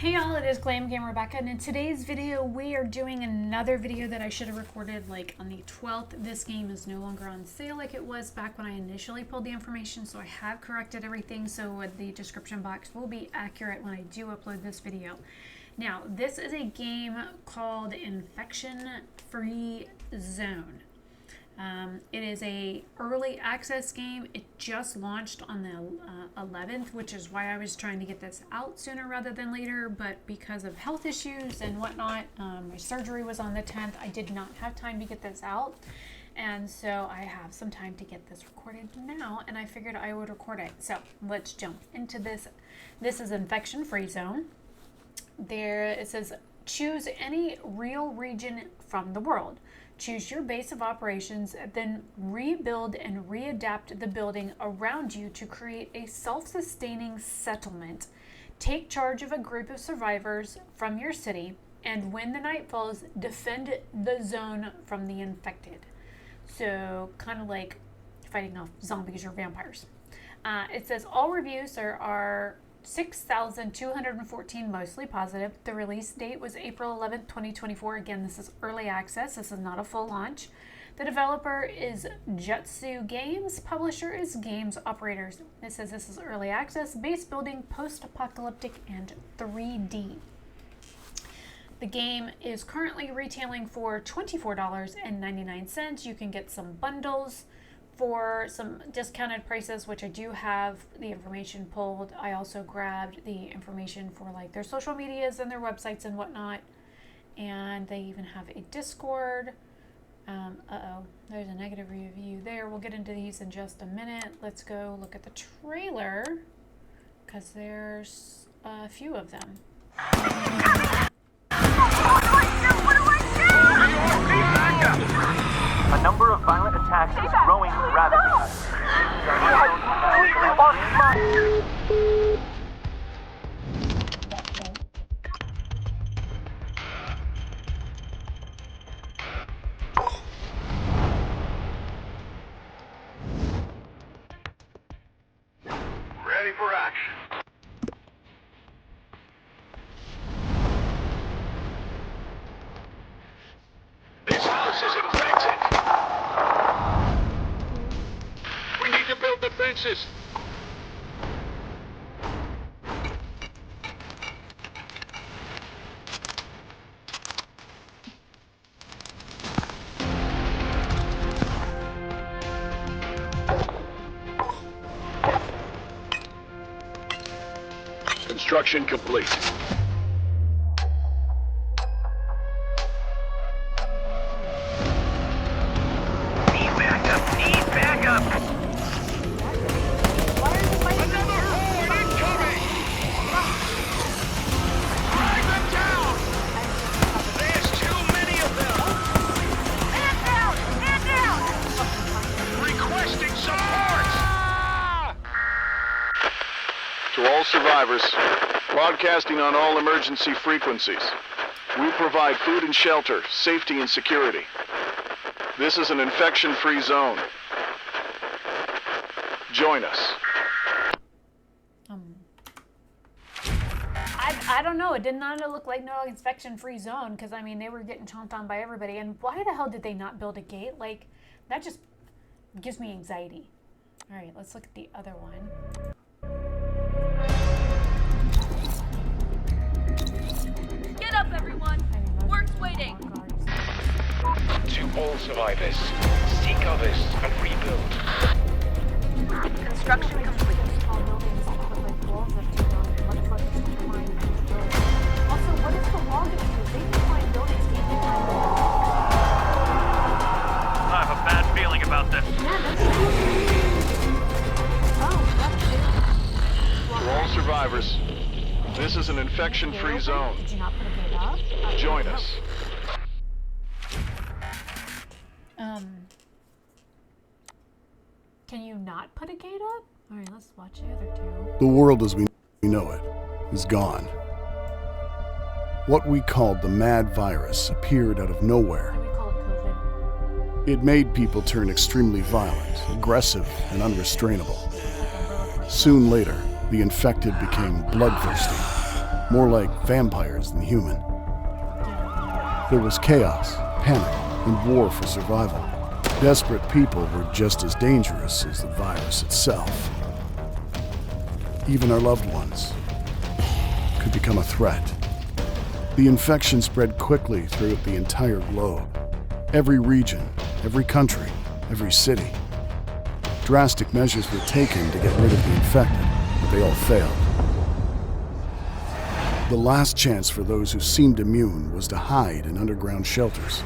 Hey y'all, it is Glam Game Rebecca, and in today's video we are doing another video that I should have recorded like on the 12th. This game is no longer on sale like it was back when I initially pulled the information, so I have corrected everything so the description box will be accurate when I do upload this video. Now, this is a game called Infection Free Zone. It is a early access game. It just launched on the 11th, which is why I was trying to get this out sooner rather than later, but because of health issues and whatnot, my surgery was on the 10th. I did not have time to get this out, and so I have some time to get this recorded now, and I figured I would record it. So let's jump into this. This is Infection Free Zone. There it says, choose any real region from the world. Choose your base of operations, then rebuild and readapt the building around you to create a self-sustaining settlement. Take charge of a group of survivors from your city, and when the night falls, defend the zone from the infected. So kind of like fighting off zombies or vampires. It says all reviews are 6,214, mostly positive. The release date was April 11th, 2024. Again, this is early access. This is not a full launch. The developer is Jutsu Games. Publisher is Games Operators. It says this is early access, base building, post-apocalyptic, and 3D. The game is currently retailing for $24.99. You can get some bundles for some discounted prices, which I do have the information pulled. I also grabbed the information for like their social medias and their websites and whatnot. And they even have a Discord. There's a negative review there. We'll get into these in just a minute. Let's go look at the trailer, because there's a few of them. A number of violent attacks is growing rapidly. Ready for action. This house is infected. We need to build defenses. Construction complete. To all survivors, broadcasting on all emergency frequencies. We provide food and shelter, safety and security. This is an infection-free zone. Join us. I don't know. It did not look like no infection-free zone, because I mean they were getting chomped on by everybody. And why the hell did they not build a gate? Like, that just gives me anxiety. All right, let's look at the other one. Get up, everyone! Work's waiting! To all survivors, seek others and rebuild. Construction complete. Also, what is the log of these? They define buildings can't define walls. I have a bad feeling about this. To all survivors, this is an infection-free zone. Did you not put a gate up? Join us. Can you not put a gate up? All right, let's watch the other two. The world as we know it is gone. What we called the mad virus appeared out of nowhere. We call it COVID. It made people turn extremely violent, aggressive, and unrestrainable. Soon later, the infected became bloodthirsty, more like vampires than human. There was chaos, panic, and war for survival. Desperate people were just as dangerous as the virus itself. Even our loved ones could become a threat. The infection spread quickly throughout the entire globe. Every region, every country, every city. Drastic measures were taken to get rid of the infected, but they all failed. The last chance for those who seemed immune was to hide in underground shelters,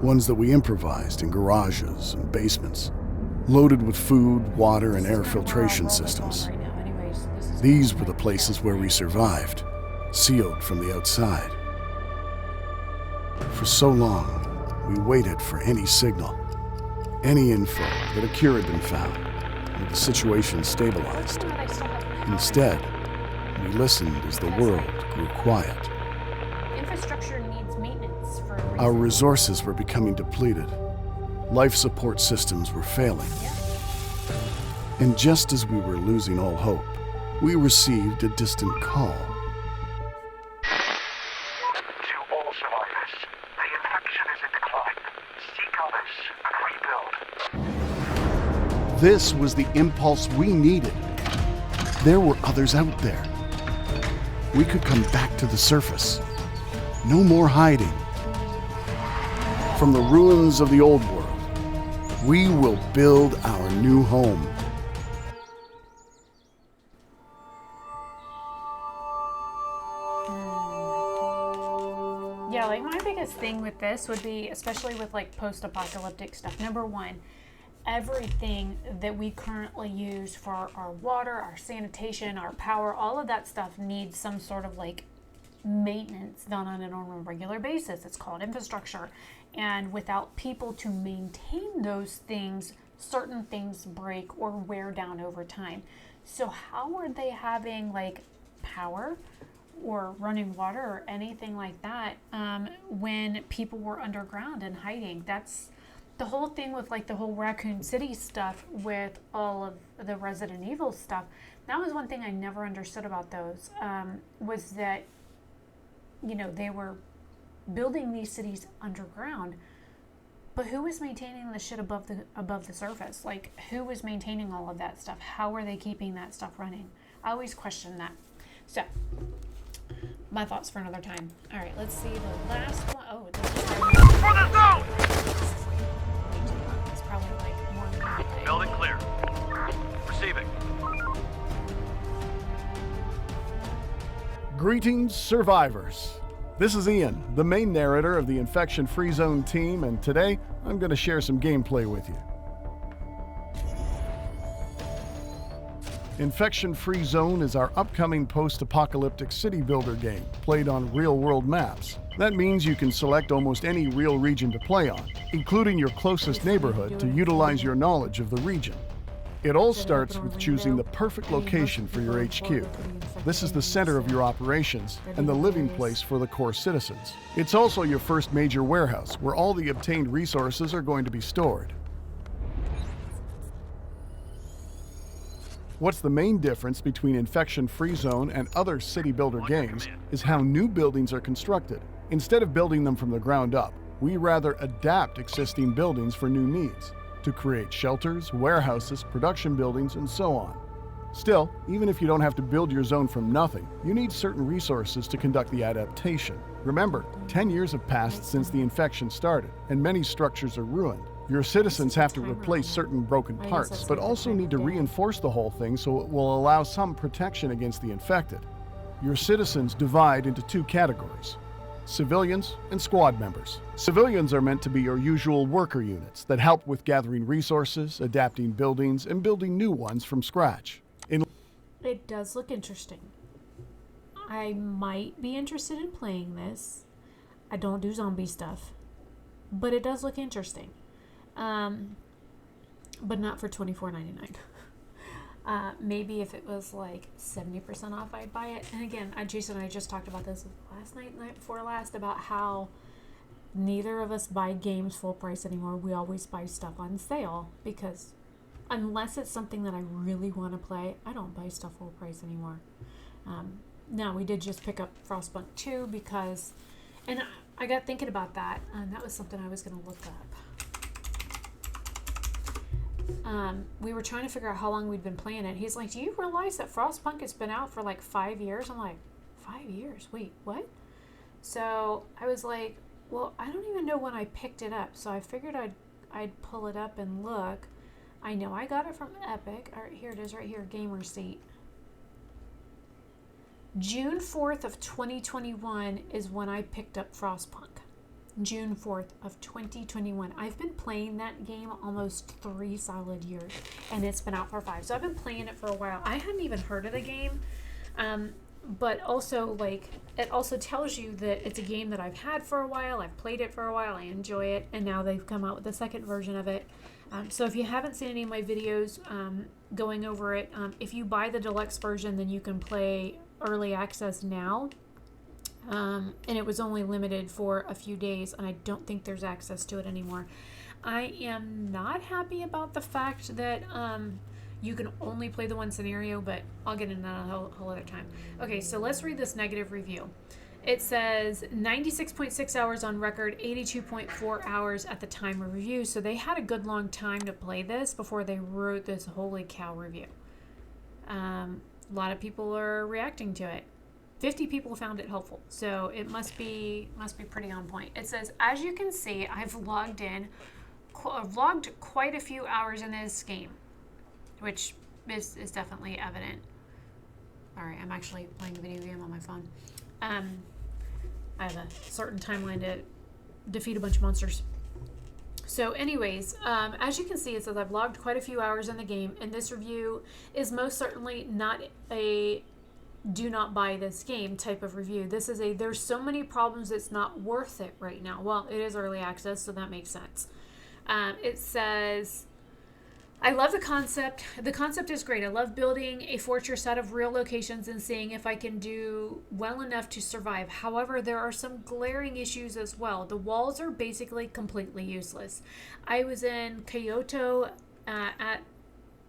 ones that we improvised in garages and basements, loaded with food, water, and air filtration systems. These were the places where we survived, sealed from the outside. For so long, we waited for any signal, any info that a cure had been found, or the situation stabilized. Instead, we listened as the world grew quiet. Infrastructure needs maintenance for a reason. Our resources were becoming depleted. Life support systems were failing. And just as we were losing all hope, we received a distant call. To all survivors, the infection is in decline. Seek others and rebuild. This was the impulse we needed. There were others out there. We could come back to the surface. No more hiding. From the ruins of the old world, we will build our new home. Yeah, like my biggest thing with this would be, especially with like post-apocalyptic stuff, number one, everything that we currently use for our water, our sanitation, our power, all of that stuff needs some sort of like maintenance done on a regular basis. It's called infrastructure. And without people to maintain those things, certain things break or wear down over time. So how are they having like power or running water or anything like that when people were underground and hiding? That's the whole thing with like the whole Raccoon City stuff with all of the Resident Evil stuff. That was one thing I never understood about those, was that, you know, they were building these cities underground, but who was maintaining the shit above the surface? Like, who was maintaining all of that stuff? How were they keeping that stuff running? I always question that. So, my thoughts for another time. All right, let's see the last one. Oh, this is probably For the zone! it's probably like more than that. Building clear. Receiving. Greetings, survivors. This is Ian, the main narrator of the Infection Free Zone team, and today I'm going to share some gameplay with you. Infection Free Zone is our upcoming post-apocalyptic city builder game, played on real-world maps. That means you can select almost any real region to play on, including your closest neighborhood, to utilize your knowledge of the region. It all starts with choosing the perfect location for your HQ. This is the center of your operations and the living place for the core citizens. It's also your first major warehouse, where all the obtained resources are going to be stored. What's the main difference between Infection Free Zone and other city builder games is how new buildings are constructed. Instead of building them from the ground up, we rather adapt existing buildings for new needs, to create shelters, warehouses, production buildings, and so on. Still, even if you don't have to build your zone from nothing, you need certain resources to conduct the adaptation. Remember, 10 years have passed since the infection started, and many structures are ruined. Your citizens have to replace certain broken parts, but also need to reinforce the whole thing so it will allow some protection against the infected. Your citizens divide into two categories: civilians and squad members. Civilians are meant to be your usual worker units that help with gathering resources, adapting buildings, and building new ones from scratch. It does look interesting. I might be interested in playing this. I don't do zombie stuff, but it does look interesting. But not for $24.99. Maybe if it was like 70% off, I'd buy it. And again, Jason and I just talked about this last night, night before last, about how neither of us buy games full price anymore. We always buy stuff on sale, because unless it's something that I really want to play, I don't buy stuff full price anymore. Now, we did just pick up Frostpunk 2 because, and I got thinking about that, and that was something I was going to look up. We were trying to figure out how long we'd been playing it. He's like, do you realize that Frostpunk has been out for like 5 years? I'm like, 5 years? Wait, what? So I was like, well, I don't even know when I picked it up. So I figured I'd pull it up and look. I know I got it from Epic. All right, here it is right here, Game Receipt. June 4th of 2021 is when I picked up Frostpunk. June 4th of 2021. I've been playing that game almost 3 solid years, and it's been out for 5. So I've been playing it for a while. I hadn't even heard of the game, but also, like, it also tells you that it's a game that I've had for a while. I've played it for a while. I enjoy it, and now they've come out with the second version of it. So if you haven't seen any of my videos going over it, if you buy the deluxe version, then you can play early access now. And it was only limited for a few days, and I don't think there's access to it anymore. I am not happy about the fact that you can only play the one scenario, but I'll get into that a whole other time. Okay, so let's read this negative review. It says 96.6 hours on record, 82.4 hours at the time of review. So they had a good long time to play this before they wrote this holy cow review. A lot of people are reacting to it. 50 people found it helpful, so it must be pretty on point. It says, as you can see, I've logged quite a few hours in this game, which is definitely evident. All right, I'm actually playing a video game on my phone. I have a certain timeline to defeat a bunch of monsters. So anyways, as you can see, it says I've logged quite a few hours in the game, and this review is most certainly not a do not buy this game type of review. This is a there's so many problems it's not worth it right now. Well, it is early access, so that makes sense. It says, I love the concept. The concept is great. I love building a fortress out of real locations and seeing if I can do well enough to survive. However, there are some glaring issues as well. The walls are basically completely useless. I was in Kyoto at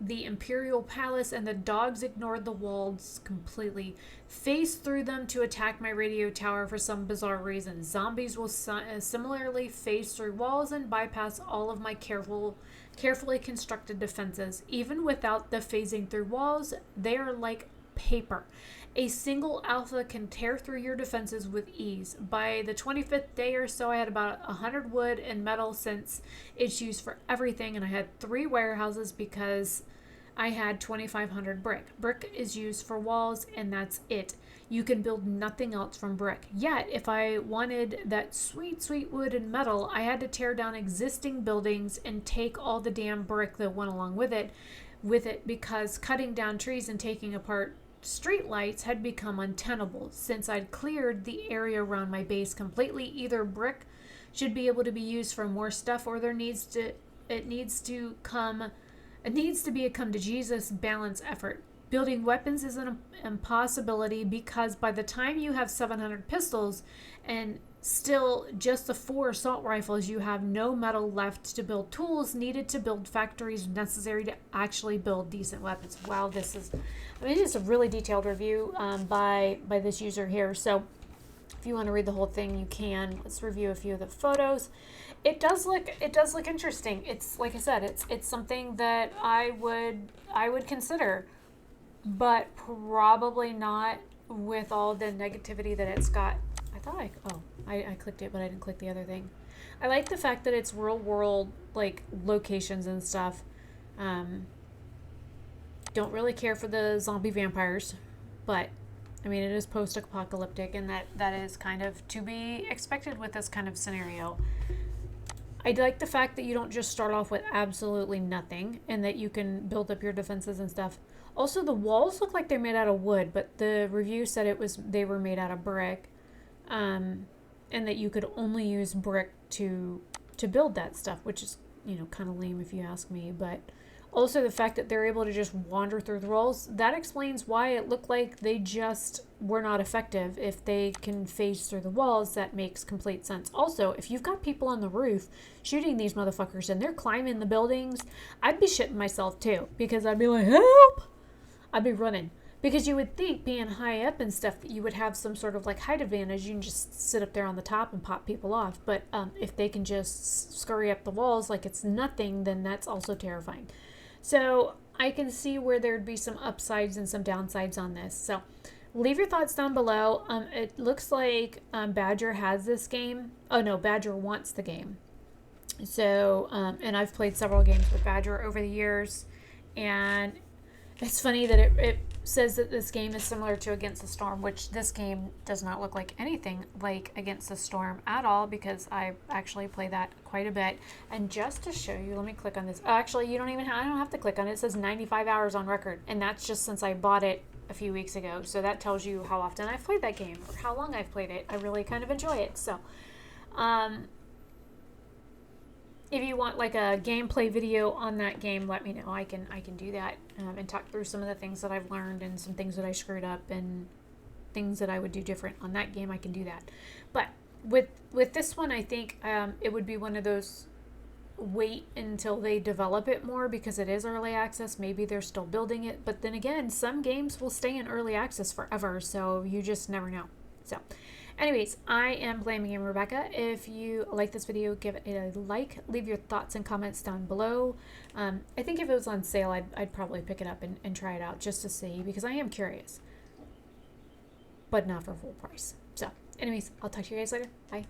the Imperial Palace, and the dogs ignored the walls completely, phased through them to attack my radio tower for some bizarre reason. Zombies will similarly phase through walls and bypass all of my carefully constructed defenses. Even without the phasing through walls, they are like paper. A single alpha can tear through your defenses with ease. By the 25th day or so, I had about 100 wood and metal, since it's used for everything, and I had 3 warehouses because I had 2,500 brick. Brick is used for walls, and that's it. You can build nothing else from brick. Yet, if I wanted that sweet, sweet wood and metal, I had to tear down existing buildings and take all the damn brick that went along with it because cutting down trees and taking apart streetlights had become untenable. Since I'd cleared the area around my base completely, either brick should be able to be used for more stuff, or it needs to be a come to Jesus balance effort. Building weapons is an impossibility because by the time you have 700 pistols and still just the 4 assault rifles, you have no metal left to build tools needed to build factories necessary to actually build decent weapons. Wow, this is, it's a really detailed review by this user here. So if you want to read the whole thing, you can. Let's review a few of the photos. It does look interesting. It's like I said, it's something that I would consider, but probably not with all the negativity that it's got. I clicked it, but I didn't click the other thing. I like the fact that it's real world, like, locations and stuff. Don't really care for the zombie vampires, but I mean, it is post-apocalyptic, and that is kind of to be expected with this kind of scenario. I like the fact that you don't just start off with absolutely nothing, and that you can build up your defenses and stuff. Also, the walls look like they're made out of wood, but the review said they were made out of brick, and that you could only use brick to build that stuff, which is, kind of lame if you ask me. But also the fact that they're able to just wander through the walls, that explains why it looked like they just were not effective. If they can phase through the walls, that makes complete sense. Also, if you've got people on the roof shooting these motherfuckers and they're climbing the buildings, I'd be shitting myself too, because I'd be like, help! I'd be running. Because you would think being high up and stuff that you would have some sort of like height advantage. You can just sit up there on the top and pop people off. But if they can just scurry up the walls like it's nothing, then that's also terrifying. So I can see where there'd be some upsides and some downsides on this. So leave your thoughts down below. It looks like Badger has this game. Oh no, Badger wants the game. So, and I've played several games with Badger over the years. And it's funny that it says that this game is similar to Against the Storm, which this game does not look like anything like Against the Storm at all, because I actually play that quite a bit. And just to show you, let me click on this. Oh, actually, I don't have to click on it. It says 95 hours on record, and that's just since I bought it a few weeks ago. So that tells you how often I've played that game or how long I've played it. I really kind of enjoy it. So, if you want like a gameplay video on that game, let me know. I can do that and talk through some of the things that I've learned and some things that I screwed up and things that I would do different on that game. I can do that. But with this one, I think it would be one of those wait until they develop it more, because it is early access. Maybe they're still building it. But then again, some games will stay in early access forever, so you just never know. So anyways, I am Blaming Rebecca. If you like this video, give it a like. Leave your thoughts and comments down below. I think if it was on sale, I'd probably pick it up and try it out just to see, because I am curious. But not for full price. So anyways, I'll talk to you guys later. Bye.